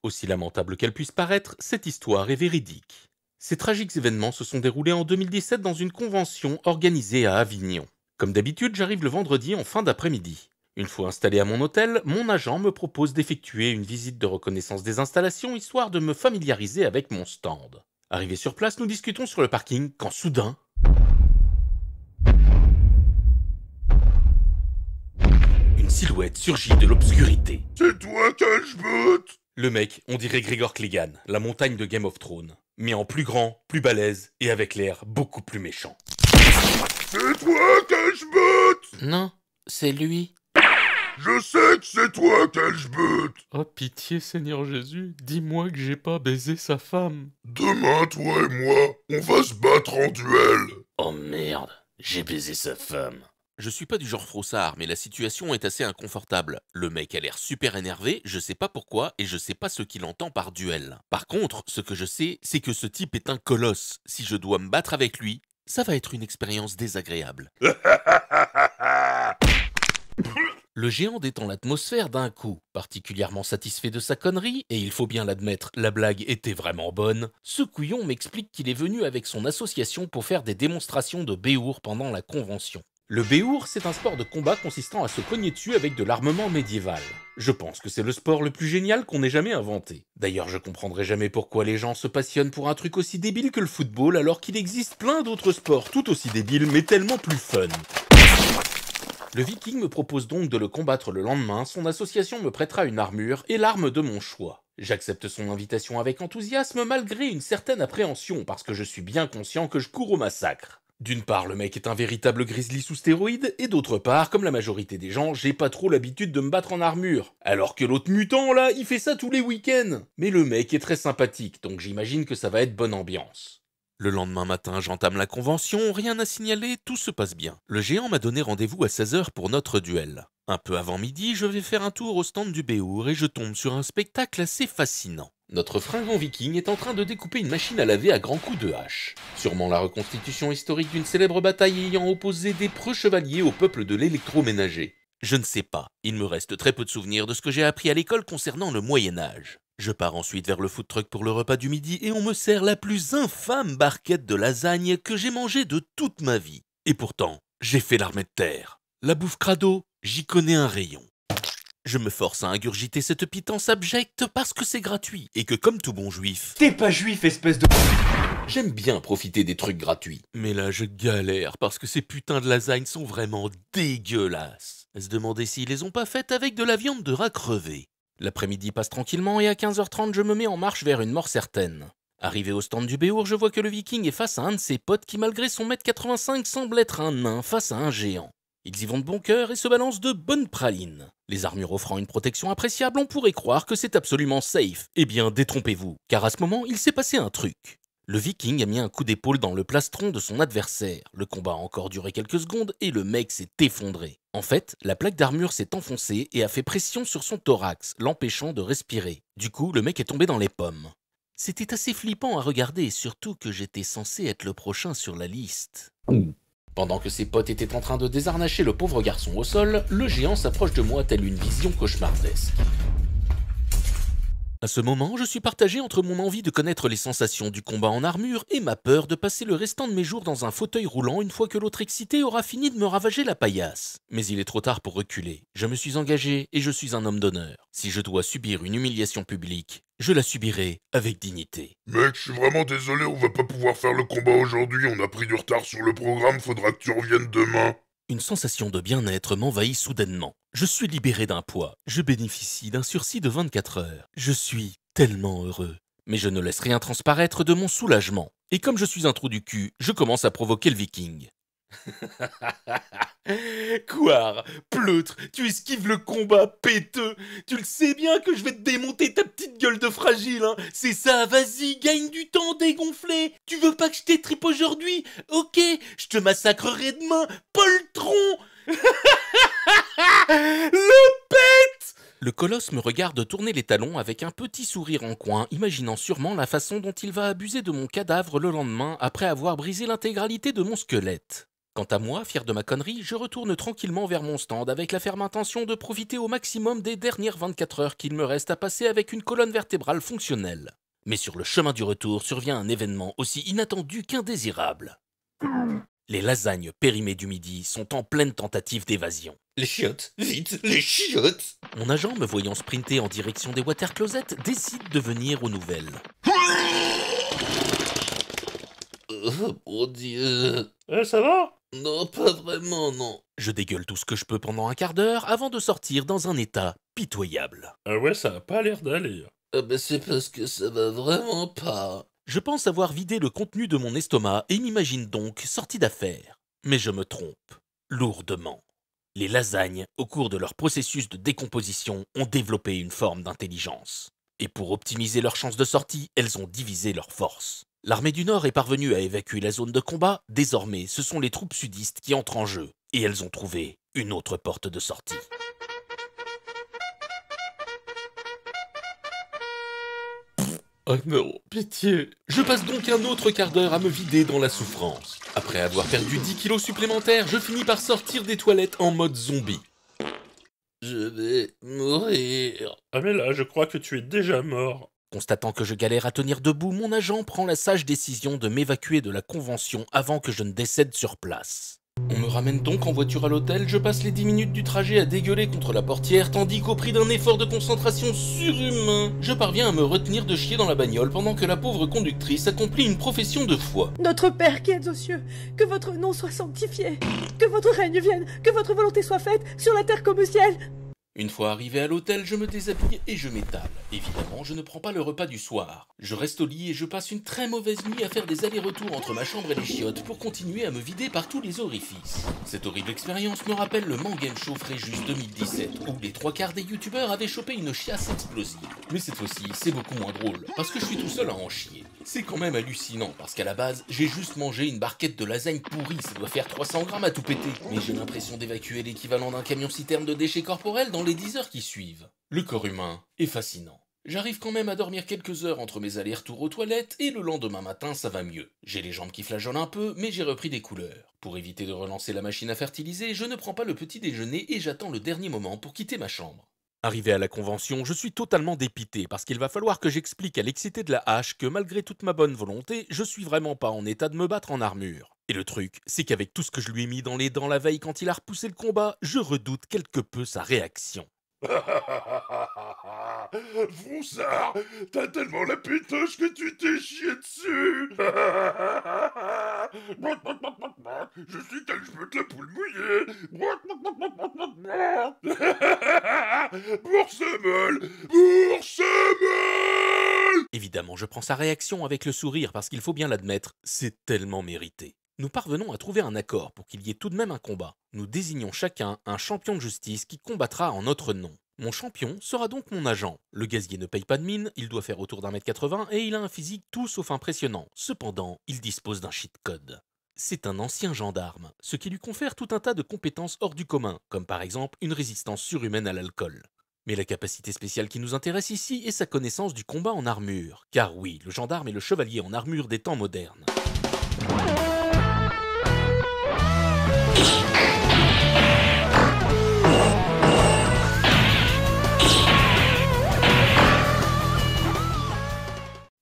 Aussi lamentable qu'elle puisse paraître, cette histoire est véridique. Ces tragiques événements se sont déroulés en 2017 dans une convention organisée à Avignon. Comme d'habitude, j'arrive le vendredi en fin d'après-midi. Une fois installé à mon hôtel, mon agent me propose d'effectuer une visite de reconnaissance des installations histoire de me familiariser avec mon stand. Arrivé sur place, nous discutons sur le parking quand soudain, une silhouette surgit de l'obscurité. C'est toi, Cashbot? Le mec, on dirait Gregor Clegane, la montagne de Game of Thrones, mais en plus grand, plus balèze et avec l'air beaucoup plus méchant. C'est toi, Cashbot? Non, c'est lui. Je sais que c'est toi, Cashbot. Oh pitié Seigneur Jésus, dis-moi que j'ai pas baisé sa femme. Demain, toi et moi, on va se battre en duel. Oh merde, j'ai baisé sa femme. Je suis pas du genre froussard, mais la situation est assez inconfortable. Le mec a l'air super énervé, je sais pas pourquoi, et je sais pas ce qu'il entend par duel. Par contre, ce que je sais, c'est que ce type est un colosse. Si je dois me battre avec lui, ça va être une expérience désagréable. Le géant détend l'atmosphère d'un coup. Particulièrement satisfait de sa connerie, et il faut bien l'admettre, la blague était vraiment bonne, ce couillon m'explique qu'il est venu avec son association pour faire des démonstrations de béour pendant la convention. Le béour, c'est un sport de combat consistant à se cogner dessus avec de l'armement médiéval. Je pense que c'est le sport le plus génial qu'on ait jamais inventé. D'ailleurs, je comprendrai jamais pourquoi les gens se passionnent pour un truc aussi débile que le football alors qu'il existe plein d'autres sports tout aussi débiles mais tellement plus fun. Le Viking me propose donc de le combattre le lendemain, son association me prêtera une armure et l'arme de mon choix. J'accepte son invitation avec enthousiasme malgré une certaine appréhension parce que je suis bien conscient que je cours au massacre. D'une part, le mec est un véritable grizzly sous stéroïdes, et d'autre part, comme la majorité des gens, j'ai pas trop l'habitude de me battre en armure. Alors que l'autre mutant, là, il fait ça tous les week-ends. Mais le mec est très sympathique, donc j'imagine que ça va être bonne ambiance. Le lendemain matin, j'entame la convention, rien à signaler, tout se passe bien. Le géant m'a donné rendez-vous à 16h pour notre duel. Un peu avant midi, je vais faire un tour au stand du Béour et je tombe sur un spectacle assez fascinant. Notre fringant viking est en train de découper une machine à laver à grands coups de hache. Sûrement la reconstitution historique d'une célèbre bataille ayant opposé des preux chevaliers au peuple de l'électroménager. Je ne sais pas, il me reste très peu de souvenirs de ce que j'ai appris à l'école concernant le Moyen-Âge. Je pars ensuite vers le food truck pour le repas du midi et on me sert la plus infâme barquette de lasagne que j'ai mangée de toute ma vie. Et pourtant, j'ai fait l'armée de terre. La bouffe crado, j'y connais un rayon. Je me force à ingurgiter cette pitance abjecte parce que c'est gratuit et que comme tout bon juif... T'es pas juif, espèce de... J'aime bien profiter des trucs gratuits. Mais là, je galère parce que ces putains de lasagnes sont vraiment dégueulasses. À se demander s'ils les ont pas faites avec de la viande de rat crevé. L'après-midi passe tranquillement et à 15h30, je me mets en marche vers une mort certaine. Arrivé au stand du Béour, je vois que le Viking est face à un de ses potes qui, malgré son 1m85, semble être un nain face à un géant. Ils y vont de bon cœur et se balancent de bonnes pralines. Les armures offrant une protection appréciable, on pourrait croire que c'est absolument safe. Eh bien, détrompez-vous, car à ce moment, il s'est passé un truc. Le Viking a mis un coup d'épaule dans le plastron de son adversaire. Le combat a encore duré quelques secondes et le mec s'est effondré. En fait, la plaque d'armure s'est enfoncée et a fait pression sur son thorax, l'empêchant de respirer. Du coup, le mec est tombé dans les pommes. C'était assez flippant à regarder, surtout que j'étais censé être le prochain sur la liste. Pendant que ses potes étaient en train de désarnacher le pauvre garçon au sol, le géant s'approche de moi telle une vision cauchemardesque. À ce moment, je suis partagé entre mon envie de connaître les sensations du combat en armure et ma peur de passer le restant de mes jours dans un fauteuil roulant une fois que l'autre excité aura fini de me ravager la paillasse. Mais il est trop tard pour reculer. Je me suis engagé et je suis un homme d'honneur. Si je dois subir une humiliation publique, je la subirai avec dignité. Mec, je suis vraiment désolé, on va pas pouvoir faire le combat aujourd'hui, on a pris du retard sur le programme, faudra que tu reviennes demain. Une sensation de bien-être m'envahit soudainement. Je suis libéré d'un poids. Je bénéficie d'un sursis de 24 heures. Je suis tellement heureux. Mais je ne laisse rien transparaître de mon soulagement. Et comme je suis un trou du cul, je commence à provoquer le Viking. Couard, pleutre, tu esquives le combat, péteux. Tu le sais bien que je vais te démonter ta petite gueule de fragile, hein. C'est ça, vas-y, gagne du temps, dégonflé. Tu veux pas que je t'étripe aujourd'hui? Ok, je te massacrerai demain, poltron. Le pète. Le colosse me regarde tourner les talons avec un petit sourire en coin, imaginant sûrement la façon dont il va abuser de mon cadavre le lendemain après avoir brisé l'intégralité de mon squelette. Quant à moi, fier de ma connerie, je retourne tranquillement vers mon stand avec la ferme intention de profiter au maximum des dernières 24 heures qu'il me reste à passer avec une colonne vertébrale fonctionnelle. Mais sur le chemin du retour survient un événement aussi inattendu qu'indésirable. Les lasagnes périmées du midi sont en pleine tentative d'évasion. Les chiottes, vite, les chiottes! Mon agent, me voyant sprinter en direction des water closets, décide de venir aux nouvelles. Oh mon Dieu! Ça va? Non, pas vraiment, non. Je dégueule tout ce que je peux pendant un quart d'heure avant de sortir dans un état pitoyable. Ah ouais, ça a pas l'air d'aller. C'est parce que ça va vraiment pas. Je pense avoir vidé le contenu de mon estomac et m'imagine donc sorti d'affaire. Mais je me trompe. Lourdement. Les lasagnes, au cours de leur processus de décomposition, ont développé une forme d'intelligence. Et pour optimiser leurs chances de sortie, elles ont divisé leurs forces. L'armée du Nord est parvenue à évacuer la zone de combat. Désormais, ce sont les troupes sudistes qui entrent en jeu. Et elles ont trouvé une autre porte de sortie. Oh non, pitié. Je passe donc un autre quart d'heure à me vider dans la souffrance. Après avoir perdu 10 kilos supplémentaires, je finis par sortir des toilettes en mode zombie. Je vais mourir. Ah mais là, je crois que tu es déjà mort. Constatant que je galère à tenir debout, mon agent prend la sage décision de m'évacuer de la convention avant que je ne décède sur place. On me ramène donc en voiture à l'hôtel, je passe les 10 minutes du trajet à dégueuler contre la portière, tandis qu'au prix d'un effort de concentration surhumain, je parviens à me retenir de chier dans la bagnole pendant que la pauvre conductrice accomplit une profession de foi. Notre Père qui êtes aux cieux, que votre nom soit sanctifié, que votre règne vienne, que votre volonté soit faite, sur la terre comme au ciel. Une fois arrivé à l'hôtel, je me déshabille et je m'étale. Évidemment, je ne prends pas le repas du soir. Je reste au lit et je passe une très mauvaise nuit à faire des allers-retours entre ma chambre et les chiottes pour continuer à me vider par tous les orifices. Cette horrible expérience me rappelle le Mangame Show Fréjus 2017, où les 3/4 des youtubeurs avaient chopé une chiasse explosive. Mais cette fois-ci, c'est beaucoup moins drôle, parce que je suis tout seul à en chier. C'est quand même hallucinant, parce qu'à la base, j'ai juste mangé une barquette de lasagne pourrie, ça doit faire 300 grammes à tout péter. Mais j'ai l'impression d'évacuer l'équivalent d'un camion-citerne de déchets corporels dans les 10 heures qui suivent. Le corps humain est fascinant. J'arrive quand même à dormir quelques heures entre mes allers-retours aux toilettes et le lendemain matin ça va mieux. J'ai les jambes qui flageolent un peu mais j'ai repris des couleurs. Pour éviter de relancer la machine à fertiliser, je ne prends pas le petit déjeuner et j'attends le dernier moment pour quitter ma chambre. Arrivé à la convention, je suis totalement dépité parce qu'il va falloir que j'explique à l'excité de la hache que malgré toute ma bonne volonté, je suis vraiment pas en état de me battre en armure. Et le truc, c'est qu'avec tout ce que je lui ai mis dans les dents la veille quand il a repoussé le combat, je redoute quelque peu sa réaction. Froussard, t'as tellement la pétoche que tu t'es chié dessus. Je suis tel je veux te la poule mouillée. Bourse molle, bourse molle. Évidemment, je prends sa réaction avec le sourire parce qu'il faut bien l'admettre, c'est tellement mérité. Nous parvenons à trouver un accord pour qu'il y ait tout de même un combat. Nous désignons chacun un champion de justice qui combattra en notre nom. Mon champion sera donc mon agent. Le gazier ne paye pas de mine, il doit faire autour d'1m80 et il a un physique tout sauf impressionnant. Cependant, il dispose d'un cheat code. C'est un ancien gendarme, ce qui lui confère tout un tas de compétences hors du commun, comme par exemple une résistance surhumaine à l'alcool. Mais la capacité spéciale qui nous intéresse ici est sa connaissance du combat en armure. Car oui, le gendarme est le chevalier en armure des temps modernes.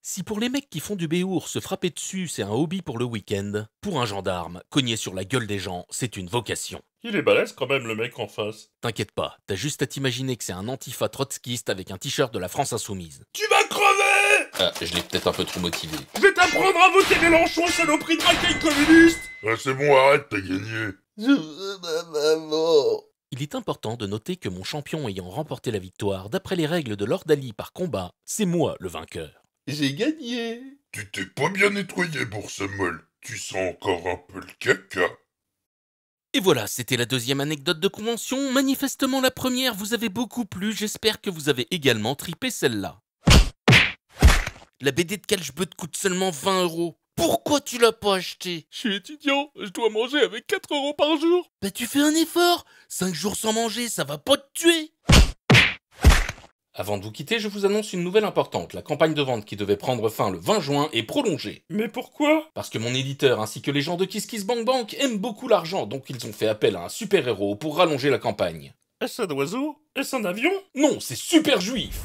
Si pour les mecs qui font du béour, se frapper dessus, c'est un hobby pour le week-end, pour un gendarme, cogner sur la gueule des gens, c'est une vocation. Il est balèze quand même le mec en face. T'inquiète pas, t'as juste à t'imaginer que c'est un antifa trotskiste avec un t-shirt de la France Insoumise. Tu vas crever! Ah, je l'ai peut-être un peu trop motivé. Je vais t'apprendre à voter Mélenchon, saloperie de racaille communiste! Ah, c'est bon, arrête, t'as gagné. Je veux ma maman. Il est important de noter que mon champion ayant remporté la victoire, d'après les règles de Lord Ali par combat, c'est moi le vainqueur. J'ai gagné. Tu t'es pas bien nettoyé, bourse molle. Tu sens encore un peu le caca. Et voilà, c'était la deuxième anecdote de convention. Manifestement la première vous avait beaucoup plu, j'espère que vous avez également tripé celle-là. La BD de Calchbeut coûte seulement 20 €. Pourquoi tu l'as pas acheté? Je suis étudiant, je dois manger avec 4 € par jour. Bah tu fais un effort. 5 jours sans manger, ça va pas te tuer. Avant de vous quitter, je vous annonce une nouvelle importante. La campagne de vente qui devait prendre fin le 20 juin est prolongée. Mais pourquoi? Parce que mon éditeur ainsi que les gens de KissKissBankBank aiment beaucoup l'argent, donc ils ont fait appel à un super-héros pour rallonger la campagne. Est-ce un oiseau? Est-ce un avion? Non, c'est Super Juif!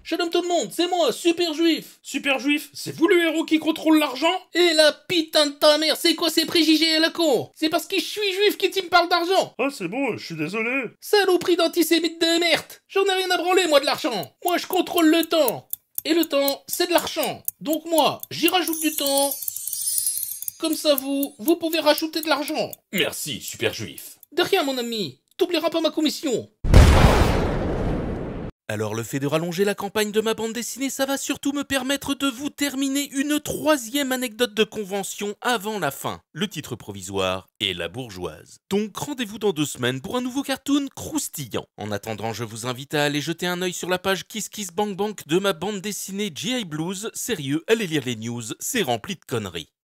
Shalom tout le monde, c'est moi, Super Juif. Super Juif, c'est vous le héros qui contrôle l'argent? Et la putain de ta mère, c'est quoi ces préjugés à la con? C'est parce que je suis juif que tu me parles d'argent. Ah c'est bon, je suis désolé. Saloperie d'antisémite de merde. J'en ai rien à branler moi de l'argent. Moi je contrôle le temps. Et le temps, c'est de l'argent. Donc moi, j'y rajoute du temps. Comme ça vous pouvez rajouter de l'argent. Merci, Super Juif. De rien mon ami, t'oublieras pas ma commission. Alors le fait de rallonger la campagne de ma bande dessinée, ça va surtout me permettre de vous terminer une troisième anecdote de convention avant la fin. Le titre provisoire est La Bourgeoise. Donc rendez-vous dans 2 semaines pour un nouveau cartoon croustillant. En attendant, je vous invite à aller jeter un œil sur la page KissKissBankBank de ma bande dessinée G.I. Blues. Sérieux, allez lire les news, c'est rempli de conneries.